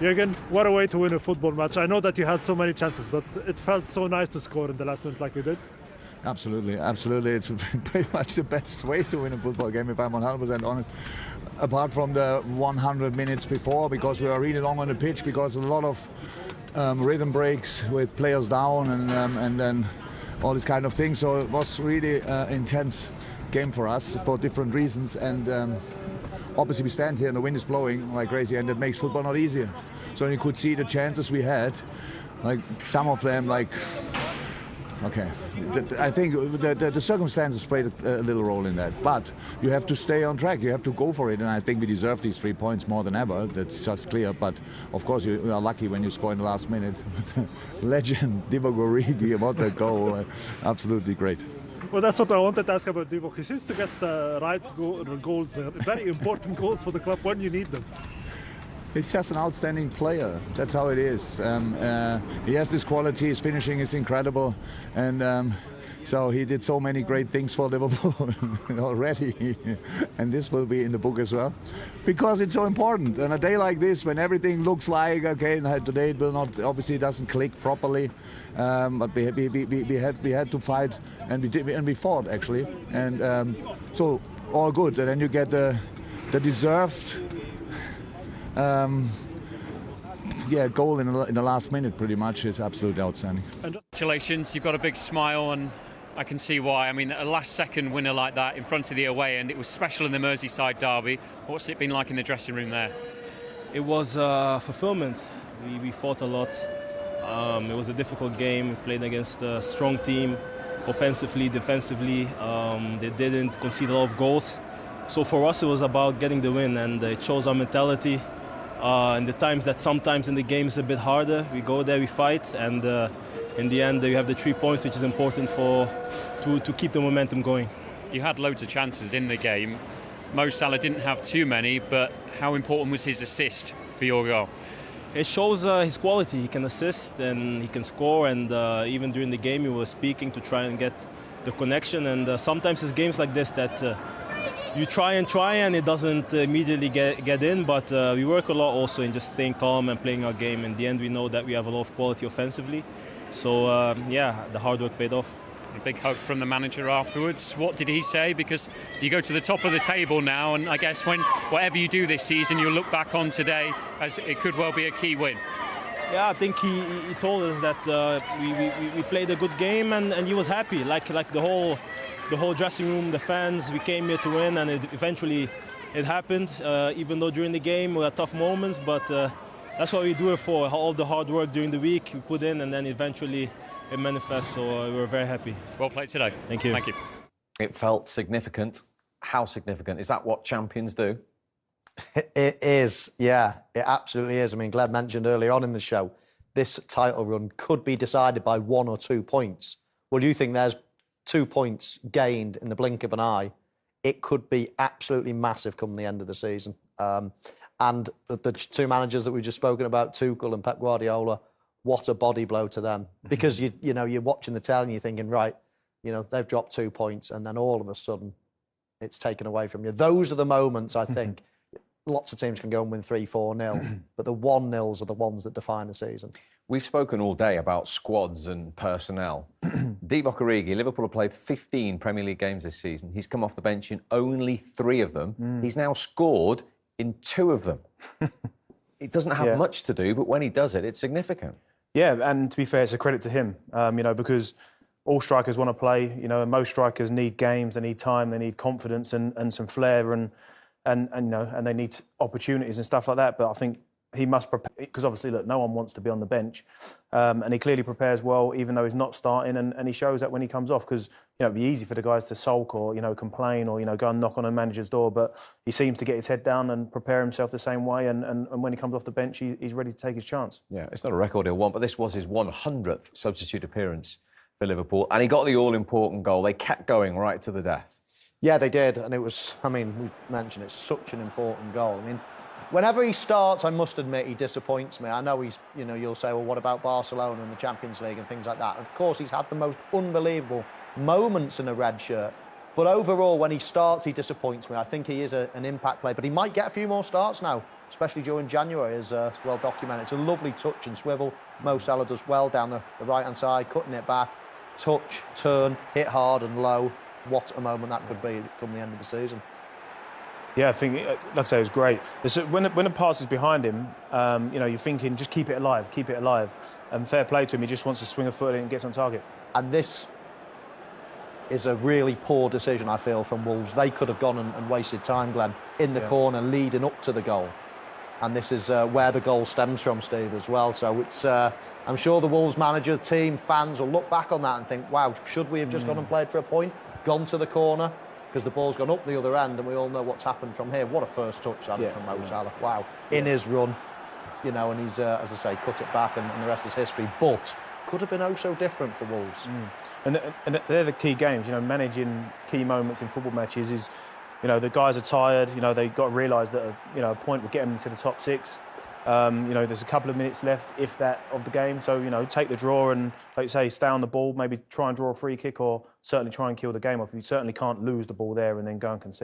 Jurgen, what a way to win a football match. I know that you had so many chances, but it felt so nice to score in the last minute like you did. Absolutely, absolutely. It's pretty much the best way to win a football game, if I'm 100% honest. Apart from the 100 minutes before, because we were really long on the pitch, because a lot of rhythm breaks with players down and then all this kind of thing. So it was really intense game for us for different reasons. And obviously we stand here and the wind is blowing like crazy, and it makes football not easier. So you could see the chances we had, like some of them, like. Okay, I think the circumstances played a little role in that, but you have to stay on track, you have to go for it, and I think we deserve these 3 points more than ever, that's just clear. But of course you are lucky when you score in the last minute. Legend Diogo, what a goal, absolutely great. Well, that's what I wanted to ask about Diogo. He seems to get the right goals, the very important goals for the club when you need them. He's just an outstanding player. That's how it is. He has this quality. His finishing is incredible, and so he did so many great things for Liverpool already. And this will be in the book as well, because it's so important. On a day like this, when everything looks like okay, today it will not, obviously, doesn't click properly. But we had to fight, and we did, and we fought actually, and so all good. And then you get the deserved. Goal in the last minute, pretty much. It's absolutely outstanding. Congratulations, you've got a big smile, and I can see why. I mean, a last-second winner like that in front of the away end, it was special in the Merseyside derby. What's it been like in the dressing room there? It was fulfillment. We fought a lot. It was a difficult game. We played against a strong team, offensively, defensively. They didn't concede a lot of goals. So for us, it was about getting the win, and it shows our mentality. In the times that sometimes in the game is a bit harder, we go there, we fight, and in the end you have the 3 points, which is important to keep the momentum going. You had loads of chances in the game. Mo Salah didn't have too many, but how important was his assist for your goal? It shows his quality. He can assist and he can score, and even during the game he was speaking to try and get the connection, and sometimes it's games like this that you try and it doesn't immediately get in, but we work a lot also in just staying calm and playing our game. In the end, we know that we have a lot of quality offensively. So, the hard work paid off. A big hug from the manager afterwards. What did he say? Because you go to the top of the table now, and I guess whatever you do this season, you'll look back on today as it could well be a key win. Yeah, I think he told us that we played a good game, and he was happy, like the whole dressing room, the fans. We came here to win, and eventually it happened. Even though during the game we had tough moments, but that's what we do it for. All the hard work during the week we put in, and then eventually it manifests. So we're very happy. Well played today. Thank you. Thank you. It felt significant. How significant? Is that what champions do? It is, yeah, it absolutely is. I mean, Glad mentioned earlier on in the show, this title run could be decided by 1 or 2 points. Well, you think there's 2 points gained in the blink of an eye? It could be absolutely massive come the end of the season. And the 2 managers that we've just spoken about, Tuchel and Pep Guardiola, what a body blow to them. Because, you know, you're watching the tell and you're thinking, right, you know, they've dropped 2 points, and then all of a sudden it's taken away from you. Those are the moments, I think, lots of teams can go and win 3-4-0, but the 1-0s are the ones that define the season. We've spoken all day about squads and personnel. Divock Origi, Liverpool have played 15 Premier League games this season. He's come off the bench in only 3 of them. He's now scored in 2 of them. It doesn't have much to do, but when he does it, it's significant. Yeah, and to be fair, it's a credit to him, you know, because all strikers want to play, you know, and most strikers need games, they need time, they need confidence and some flair and you know, and they need opportunities and stuff like that. But I think he must prepare, because obviously, look, no one wants to be on the bench, and he clearly prepares well, even though he's not starting, and he shows that when he comes off, because, you know, it'd be easy for the guys to sulk or, you know, complain or, you know, go and knock on a manager's door, but he seems to get his head down and prepare himself the same way, and when he comes off the bench, he's ready to take his chance. Yeah, it's not a record he'll want, but this was his 100th substitute appearance for Liverpool, and he got the all-important goal. They kept going right to the death. Yeah, they did, and it was, I mean, we've mentioned it's such an important goal. I mean, whenever he starts, I must admit, he disappoints me. I know he's, you know, you'll say, well, what about Barcelona and the Champions League and things like that? Of course, he's had the most unbelievable moments in a red shirt, But overall, when he starts, he disappoints me. I think he is an impact player, but he might get a few more starts now, especially during January, as well documented. It's a lovely touch and swivel. Mo Salah does well down the right-hand side, cutting it back, touch, turn, hit hard and low. What a moment that could be come the end of the season. Yeah, I think, like I say, it was great. When the pass is behind him, you know, you're thinking, just keep it alive, keep it alive. And fair play to him, he just wants to swing a foot in and gets on target. And this is a really poor decision, I feel, from Wolves. They could have gone and wasted time, Glenn, in the corner leading up to the goal. And this is where the goal stems from, Steve, as well. So it's, I'm sure the Wolves manager, team, fans will look back on that and think, wow, should we have just gone and played for a point, gone to the corner? Because the ball's gone up the other end and we all know what's happened from here. What a first touch that is from Mo Salah. Wow. In his run, you know, and he's, as I say, cut it back and the rest is history. But could have been oh so different for Wolves. And they're the key games, you know, managing key moments in football matches is, you know, the guys are tired, you know, they've got to realise that, you know, a point will get them into the top six. You know, there's a couple of minutes left, if that, of the game. So, you know, take the draw and, like you say, stay on the ball, maybe try and draw a free kick or certainly try and kill the game off. You certainly can't lose the ball there and then go and concede.